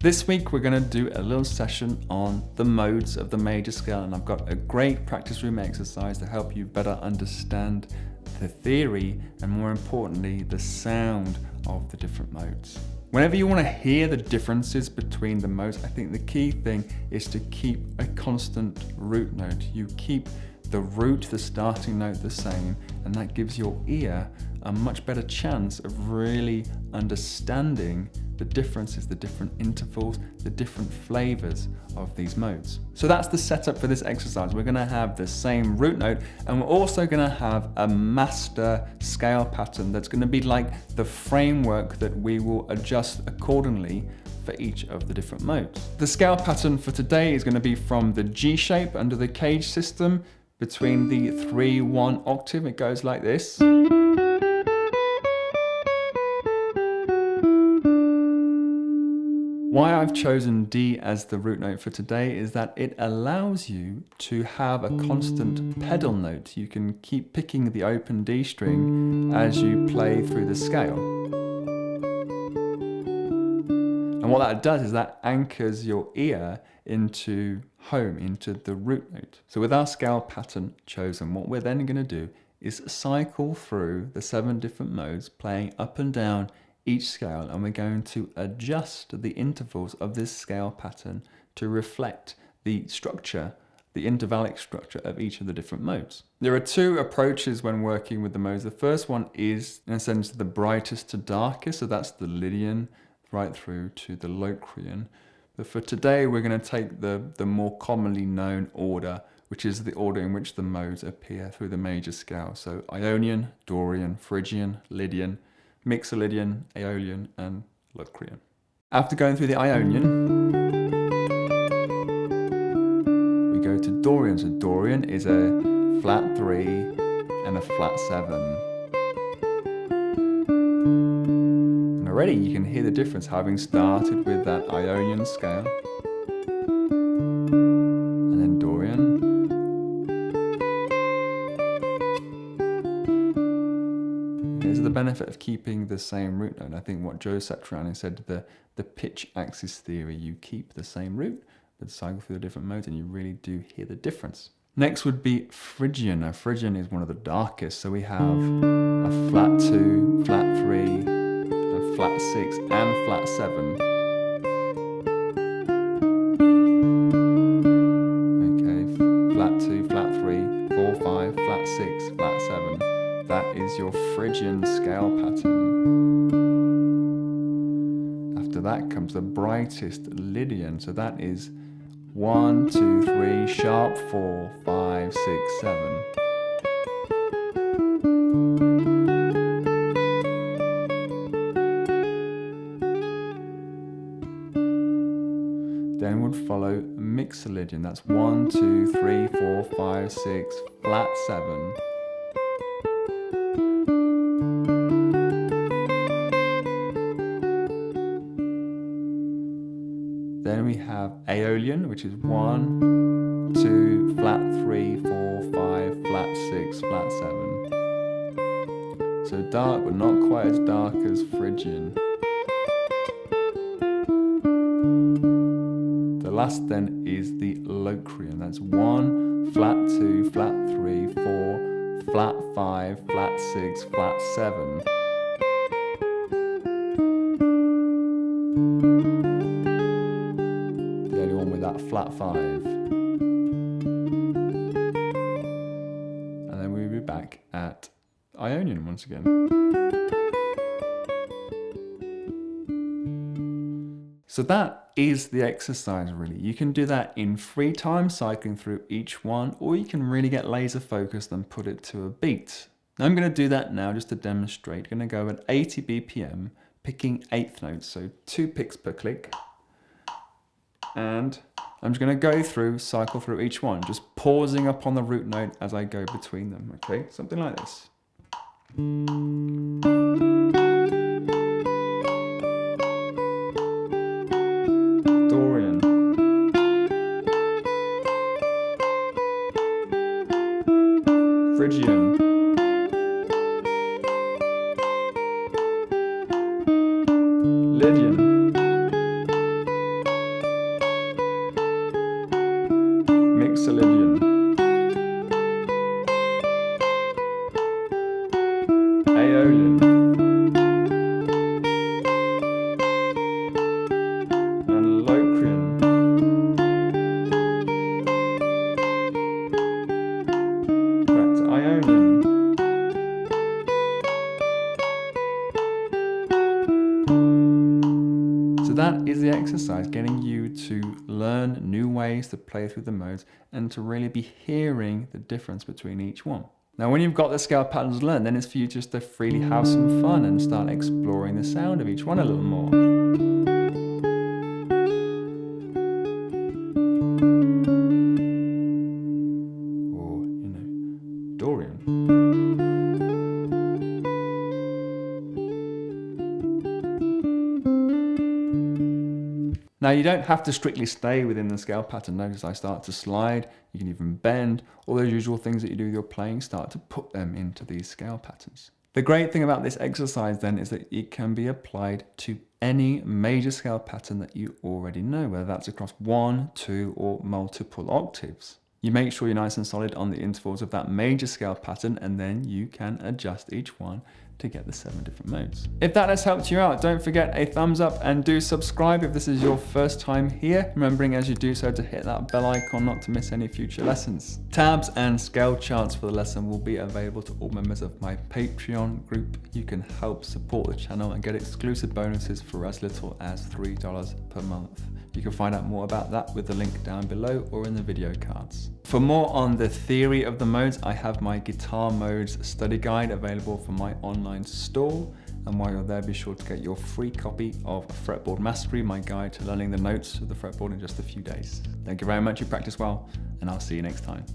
This week we're going to do a little session on the modes of the major scale, and I've got a great practice room exercise to help you better understand the theory and, more importantly, the sound of the different modes. Whenever you want to hear the differences between the modes, I think the key thing is to keep a constant root note. You keep the root, the starting note, the same, and that gives your ear a much better chance of really understanding the differences, the different intervals, the different flavors of these modes. So that's the setup for this exercise. We're going to have the same root note, and we're also going to have a master scale pattern that's going to be like the framework that we will adjust accordingly for each of the different modes. The scale pattern for today is going to be from the G shape under the cage system between the 3-1 octave. It goes like this. Why I've chosen D as the root note for today is that it allows you to have a constant pedal note. You can keep picking the open D string as you play through the scale. And what that does is that anchors your ear into home, into the root note. So with our scale pattern chosen, what we're then going to do is cycle through the 7 different modes, playing up and down each scale, and we're going to adjust the intervals of this scale pattern to reflect the structure, the intervallic structure of each of the different modes. There are 2 approaches when working with the modes. The first one is, in a sense, the brightest to darkest, so that's the Lydian right through to the Locrian. But for today, we're going to take the more commonly known order, which is the order in which the modes appear through the major scale. So Ionian, Dorian, Phrygian, Lydian, Mixolydian, Aeolian, and Locrian. After going through the Ionian, we go to Dorian. So Dorian is a flat 3 and a flat 7. And already you can hear the difference having started with that Ionian scale. And then Dorian. Here's the benefit of keeping the same root note. I think what Joe Satriani said, the pitch axis theory, you keep the same root, but cycle through the different modes and you really do hear the difference. Next would be Phrygian. Now Phrygian is one of the darkest, so we have a flat 2, flat 3, a flat 6 and flat 7. Okay, flat 2, flat 3, 4, 5, flat 6, flat 7. That is your Phrygian scale pattern. After that comes the brightest Lydian. So that is 1, 2, 3, sharp 4, 5, 6, 7. Then would follow Mixolydian. That's 1, 2, 3, 4, 5, 6, flat 7. Then we have Aeolian, which is 1, 2, flat 3, 4, 5, flat 6, flat 7. So dark, but not quite as dark as Phrygian. The last then is the Locrian. That's 1, flat 2, flat 3, 4, flat 5, flat 6, flat 7. That flat 5, and then we'll be back at Ionian once again. So that is the exercise really. You can do that in free time, cycling through each one, or you can really get laser focused and put it to a beat. Now I'm going to do that now just to demonstrate. I'm going to go at 80 BPM, picking 8th notes, so 2 picks per click. And I'm just going to go through, cycle through each one, just pausing up on the root note as I go between them, okay? Something like this. Dorian. Phrygian. Lydian. Mixolydian, Aeolian, and Locrian. Back to Ionian. So that is the exercise, getting you to learn new ways to play through the modes and to really be hearing the difference between each one. Now, when you've got the scale patterns learned, then it's for you just to freely have some fun and start exploring the sound of each one a little more. Or, Dorian. Now, you don't have to strictly stay within the scale pattern. Notice I start to slide, you can even bend, all those usual things that you do with your playing, start to put them into these scale patterns. The great thing about this exercise then is that it can be applied to any major scale pattern that you already know, whether that's across 1, 2, or multiple octaves. You make sure you're nice and solid on the intervals of that major scale pattern, and then you can adjust each one to get the 7 different modes. If that has helped you out, don't forget a thumbs up and do subscribe if this is your first time here, remembering as you do so to hit that bell icon not to miss any future lessons. Tabs and scale charts for the lesson will be available to all members of my Patreon group. You can help support the channel and get exclusive bonuses for as little as $3 per month. You can find out more about that with the link down below or in the video cards. For more on the theory of the modes, I have my guitar modes study guide available from my online store. And while you're there, be sure to get your free copy of Fretboard Mastery, my guide to learning the notes of the fretboard in just a few days. Thank you very much, you practice well, and I'll see you next time.